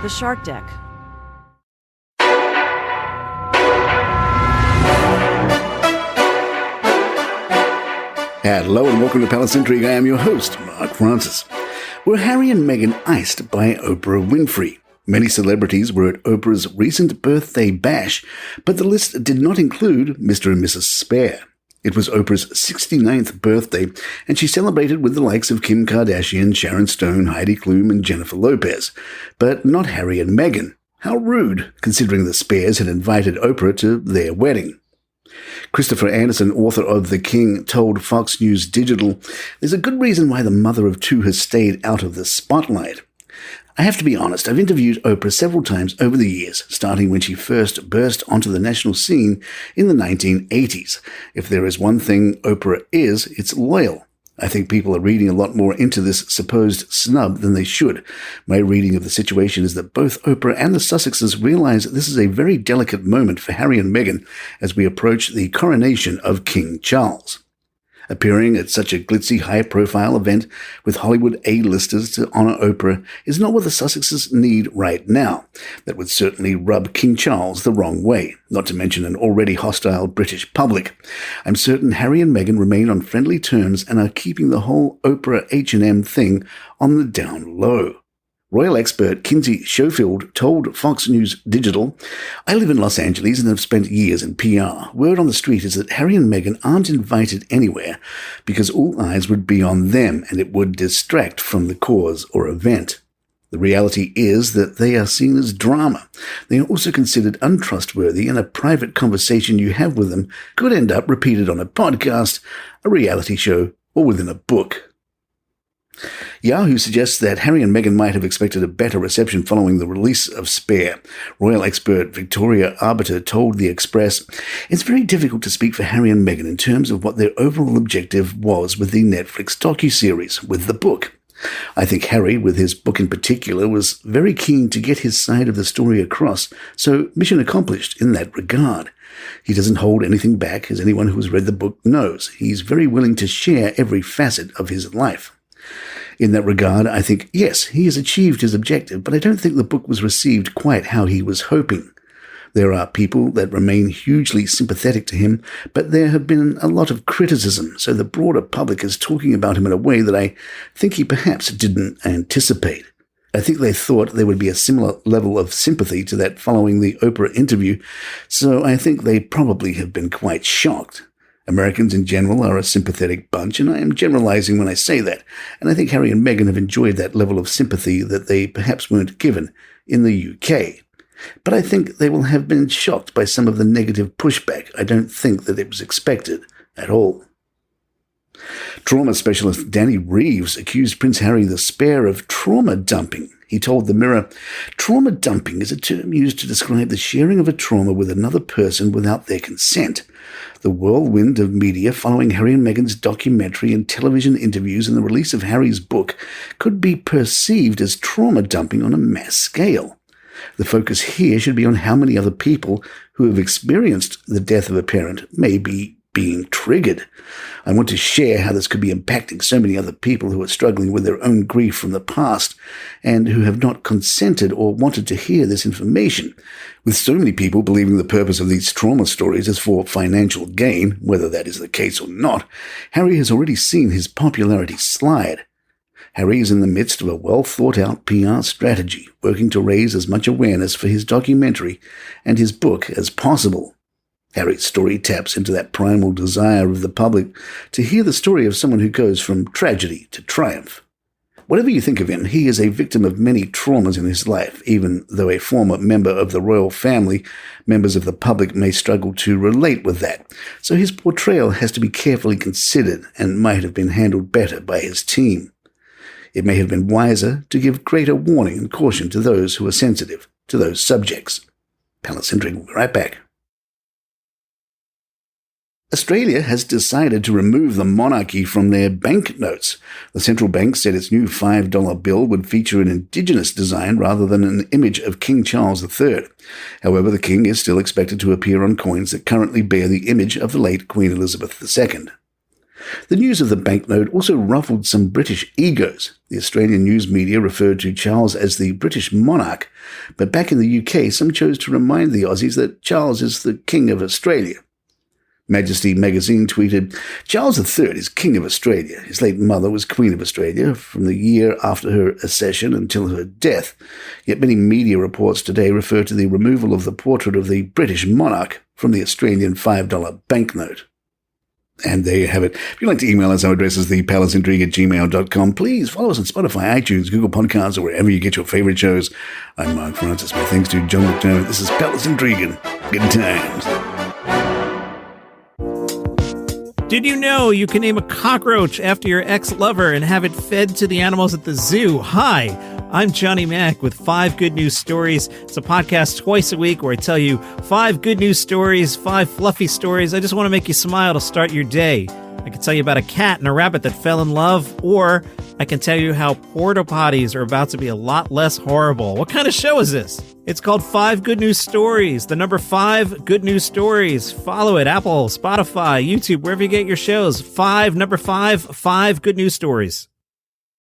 The Shark Deck. Hello and welcome to Palace Intrigue. I am your host, Mark Francis. Were Harry and Meghan iced by Oprah Winfrey? Many celebrities were at Oprah's recent birthday bash, but the list did not include Mr. and Mrs. Spare. It was Oprah's 69th birthday, and she celebrated with the likes of Kim Kardashian, Sharon Stone, Heidi Klum, and Jennifer Lopez. But not Harry and Meghan. How rude, considering the Spares had invited Oprah to their wedding. Christopher Anderson, author of The King, told Fox News Digital, "There's a good reason why the mother of two has stayed out of the spotlight. I have to be honest, I've interviewed Oprah several times over the years, starting when she first burst onto the national scene in the 1980s. If there is one thing Oprah is, it's loyal. I think people are reading a lot more into this supposed snub than they should. My reading of the situation is that both Oprah and the Sussexes realize this is a very delicate moment for Harry and Meghan as we approach the coronation of King Charles. Appearing at such a glitzy, high-profile event with Hollywood A-listers to honor Oprah is not what the Sussexes need right now. That would certainly rub King Charles the wrong way, not to mention an already hostile British public. I'm certain Harry and Meghan remain on friendly terms and are keeping the whole Oprah H&M thing on the down low." Royal expert Kinsey Schofield told Fox News Digital, "I live in Los Angeles and have spent years in PR. Word on the street is that Harry and Meghan aren't invited anywhere because all eyes would be on them and it would distract from the cause or event. The reality is that they are seen as drama. They are also considered untrustworthy, and a private conversation you have with them could end up repeated on a podcast, a reality show, or within a book." Yahoo suggests that Harry and Meghan might have expected a better reception following the release of Spare. Royal expert Victoria Arbiter told The Express, "It's very difficult to speak for Harry and Meghan in terms of what their overall objective was with the Netflix docuseries, with the book. I think Harry, with his book in particular, was very keen to get his side of the story across, so mission accomplished in that regard. He doesn't hold anything back, as anyone who has read the book knows. He's very willing to share every facet of his life. In that regard, I think, yes, he has achieved his objective, but I don't think the book was received quite how he was hoping. There are people that remain hugely sympathetic to him, but there have been a lot of criticism, so the broader public is talking about him in a way that I think he perhaps didn't anticipate. I think they thought there would be a similar level of sympathy to that following the Oprah interview, so I think they probably have been quite shocked. Americans in general are a sympathetic bunch, and I am generalizing when I say that, and I think Harry and Meghan have enjoyed that level of sympathy that they perhaps weren't given in the UK. But I think they will have been shocked by some of the negative pushback. I don't think that it was expected at all." Trauma specialist Danny Reeves accused Prince Harry the Spare of trauma dumping. He told The Mirror, "Trauma dumping is a term used to describe the sharing of a trauma with another person without their consent. The whirlwind of media following Harry and Meghan's documentary and television interviews and the release of Harry's book could be perceived as trauma dumping on a mass scale. The focus here should be on how many other people who have experienced the death of a parent may be being triggered. I want to share how this could be impacting so many other people who are struggling with their own grief from the past and who have not consented or wanted to hear this information. With so many people believing the purpose of these trauma stories is for financial gain, whether that is the case or not, Harry has already seen his popularity slide. Harry is in the midst of a well-thought-out PR strategy, working to raise as much awareness for his documentary and his book as possible. Harry's story taps into that primal desire of the public to hear the story of someone who goes from tragedy to triumph. Whatever you think of him, he is a victim of many traumas in his life. Even though a former member of the royal family, members of the public may struggle to relate with that. So his portrayal has to be carefully considered and might have been handled better by his team. It may have been wiser to give greater warning and caution to those who are sensitive to those subjects. Palace Intrigue will be right back. Australia has decided to remove the monarchy from their banknotes. The central bank said its new $5 bill would feature an indigenous design rather than an image of King Charles III. However, the king is still expected to appear on coins that currently bear the image of the late Queen Elizabeth II. The news of the banknote also ruffled some British egos. The Australian news media referred to Charles as the British monarch, but back in the UK, some chose to remind the Aussies that Charles is the King of Australia. Majesty magazine tweeted, Charles III is King of Australia. His late mother was Queen of Australia from the year after her accession until her death. Yet many media reports today refer to the removal of the portrait of the British monarch from the Australian $5 banknote. And there you have it. If you'd like to email us, our address is thepalaceintrigue@gmail.com. Please follow us on Spotify, iTunes, Google Podcasts, or wherever you get your favorite shows. I'm Mark Francis. My thanks to John McDermott. This is Palace Intrigue. Good times. Did you know you can name a cockroach after your ex-lover and have it fed to the animals at the zoo? Hi, I'm Johnny Mack with 5 Good News Stories. It's a podcast twice a week where I tell you 5 good news stories, 5 fluffy stories. I just want to make you smile to start your day. I can tell you about a cat and a rabbit that fell in love, or I can tell you how porta potties are about to be a lot less horrible. What kind of show is this? It's called 5 Good News Stories. The number 5 Good News Stories. Follow it, Apple, Spotify, YouTube, wherever you get your shows. 5 Good News Stories.